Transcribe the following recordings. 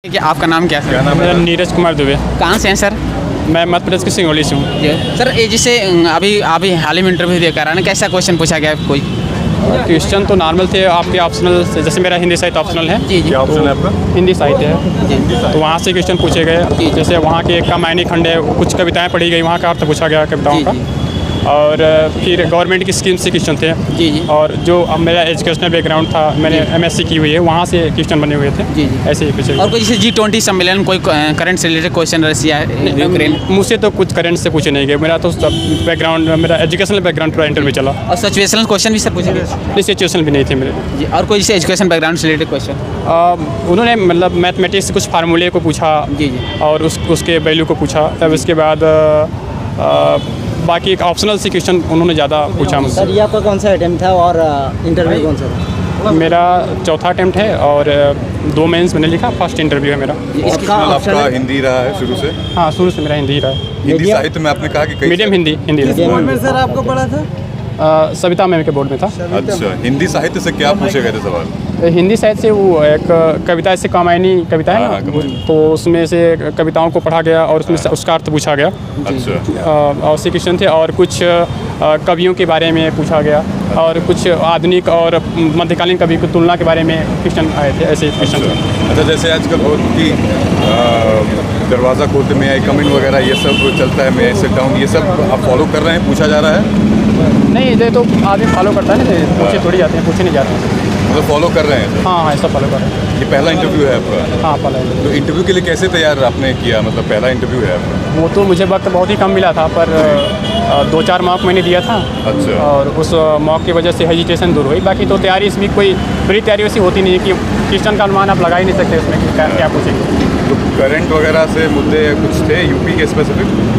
कि आपका नाम क्या है? मेरा नीरज कुमार दुबे। कहाँ से हैं सर? मैं मध्य प्रदेश के सिंगरौली से हूँ। जी सर, ये जिसे अभी हाल ही में इंटरव्यू दे कर आना, कैसा क्वेश्चन पूछा गया कोई? क्वेश्चन तो नॉर्मल थे आपके ऑप्शनल से, जैसे मेरा हिंदी साहित्य ऑप्शनल है। जी जी। क्या ऑप्शन है आपका? हिंदी साहित्य है, तो वहाँ से क्वेश्चन पूछे गए। जैसे वहाँ के एक कामायनी खंड है, कुछ कविताएं पढ़ी गई, वहाँ का अर्थ पूछा गया कविताओं का। और फिर गवर्नमेंट की स्कीम से क्वेश्चन थे। जी जी। और जो अब मेरा एजुकेशनल बैकग्राउंड था, मैंने MSc की हुई है, वहाँ से क्वेश्चन बने हुए थे। जी जी। ऐसे ही पूछे और कोई जैसे G20 सम्मेलन, कोई करंट से रिलेटेड क्वेश्चन रशिया यूक्रेन? मुझसे तो कुछ करंट से पूछे नहीं गए। मेरा तो बैकग्राउंड, मेरा एजुकेशनल बैकग्राउंड पूरा इंटरव्यू चला। और सिचुएशनल क्वेश्चन भी सर पूछे गए? सिचुएशन भी नहीं थे मेरे। जी। और कोई जैसे एजुकेशन बैकग्राउंड से रिलेटेड क्वेश्चन? उन्होंने मतलब मैथमेटिक्स से कुछ फार्मूले को पूछा। जी जी। और उसके वैल्यू को पूछा। तब इसके बाद बाकी एक ऑप्शनल से क्वेश्चन उन्होंने ज़्यादा पूछा मुझसे। सर ये आपका कौन सा अटेम्प्ट था और इंटरव्यू कौन सा था? मेरा चौथा अटेम्प्ट है और 2 मेंस मैंने लिखा, फर्स्ट इंटरव्यू है मेरा। ऑप्शनल आपका हिंदी रहा है शुरू से? हाँ, शुरू से मेरा हिंदी ही रहा है। हिंदी साहित्य में आपने कहा कि कई मीडियम हिंदी बोर्ड में सर आपको पढ़ा था? सविता मैम के बोर्ड में था। अच्छा, हिंदी साहित्य से क्या पूछे गए थे सवाल? हिंदी साहित्य से वो एक कविता, इससे कामायनी कविता है हाँ, ना, कमायनी। तो उसमें से कविताओं को पढ़ा गया और उसमें से उसका अर्थ पूछा गया। अच्छा, और से क्वेश्चन थे। और कुछ कवियों के बारे में पूछा गया और कुछ आधुनिक और मध्यकालीन कवि की तुलना के बारे में क्वेश्चन आए थे। ऐसे क्वेश्चन थे। अच्छा, जैसे आजकल बहुत कि दरवाज़ा खोलते में आई कमिंग वगैरह ये सब चलता है, मैं सिट डाउन, ये सब आप फॉलो कर रहे हैं? पूछा जा रहा है? नहीं, ये तो आदमी फॉलो करता है ना, पूछे थोड़ी जाते हैं, पूछे नहीं जाते हैं। मतलब फॉलो कर रहे हैं? हाँ हाँ, ऐसा फॉलो कर रहे हैं। ये पहला इंटरव्यू है आपका? हाँ, फॉलो है। तो इंटरव्यू के लिए कैसे तैयार आपने किया? मतलब पहला इंटरव्यू है आपका? वो तो मुझे वक्त बहुत ही कम मिला था, पर 2-4 मॉक मैंने दिया था। अच्छा। और उस मॉक की वजह से हेजिटेशन दूर हुई। बाकी तो तैयारी इसमें कोई बड़ी तैयारी वैसी होती नहीं है कि क्वेश्चन का अनुमान आप लगा ही नहीं सकते इसमें कि क्या पूछेंगे। तो करंट वगैरह से मुद्दे कुछ थे यूपी के स्पेसिफिक?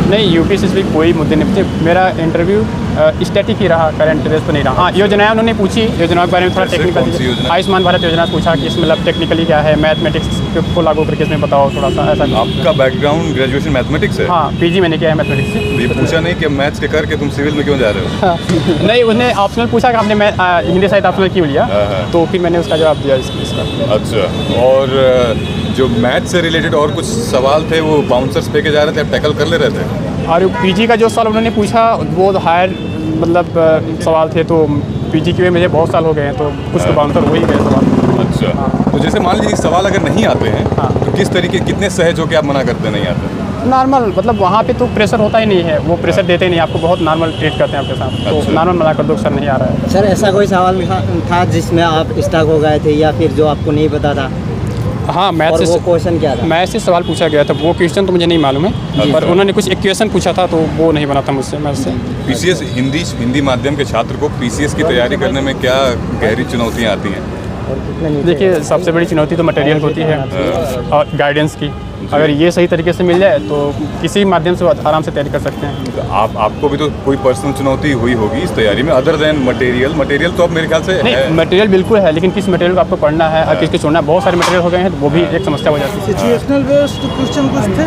नहीं, यूपी से कोई मुद्दे नहीं थे। मेरा इंटरव्यू स्टैटिक ही रहा, करंट बेस पर नहीं रहा। हाँ, योजनाएं उन्होंने पूछी, योजनाओं के बारे में थोड़ा जैसे टेक्निकल। कौन सी योजना? आयुष्मान भारत योजना से पूछा कि इसमें मतलब टेक्निकली क्या है, मैथमेटिक्स को लागू करके इसमें बताओ थोड़ा सा, ऐसा। आपका बैकग्राउंड ग्रेजुएशन मैथमेटिक्स है? हाँ, PG मैंने किया है मैथमेटिक्स से। तो ये पूछा नहीं कि मैथ्स के करके तुम सिविल में क्यों जा रहे हो? नहीं, उसने ऑप्शनल पूछा कि आपने हिंदी साहित्य ऑप्शनल क्यों लिया, हाँ। तो फिर मैंने उसका जवाब दिया इसका। अच्छा, और जो मैथ से रिलेटेड और कुछ सवाल थे वो बाउंसर्स पे के जा रहे थे, आप टैकल कर ले रहे थे? और PG का जो सवाल उन्होंने पूछा वो हायर मतलब सवाल थे, तो PG के में मुझे बहुत साल हो गए हैं, तो कुछ तो बाउंसर हो ही गए सवाल। अच्छा, तो जैसे मान लीजिए सवाल अगर नहीं आते हैं हाँ। तो किस तरीके, कितने सहज हो के आप मना करते नहीं आते? नॉर्मल, मतलब वहाँ पे तो प्रेशर होता ही नहीं है, वो प्रेशर देते नहीं, आपको बहुत नॉर्मल ट्रीट करते हैं आपके साथ। तो अच्छा। नॉर्मल मना कर दो, सर नहीं आ रहा है। सर ऐसा कोई सवाल था जिसमें आप स्टक हो गए थे या फिर जो आपको नहीं पता था? हाँ, मैथ और से वो क्वेश्चन क्या था? मैथ से सवाल पूछा गया था, वो क्वेश्चन तो मुझे नहीं मालूम है, पर उन्होंने कुछ इक्वेशन पूछा था तो वो नहीं बना था मुझसे, मैथ से। पीसीएस हिंदी माध्यम के छात्र को पीसीएस की तैयारी करने में क्या गहरी चुनौतियाँ आती हैं? देखिए, सबसे बड़ी चुनौती तो मटेरियल होती है और गाइडेंस की। अगर ये सही तरीके से मिल जाए तो किसी माध्यम से आराम से तैयारी कर सकते हैं। तो आपको भी तो कोई पर्सनल चुनौती हुई होगी इस तैयारी में, अदर देन मटेरियल तो अब मेरे ख्याल से है। नहीं, मटेरियल बिल्कुल है, लेकिन किस मटेरियल को आपको पढ़ना है और किसको छोड़ना है, बहुत सारे मटेरियल हो गए हैं, तो वो भी एक समस्या हो जाती है। सिचुएशनल बेस्ड क्वेश्चन कुछ थे?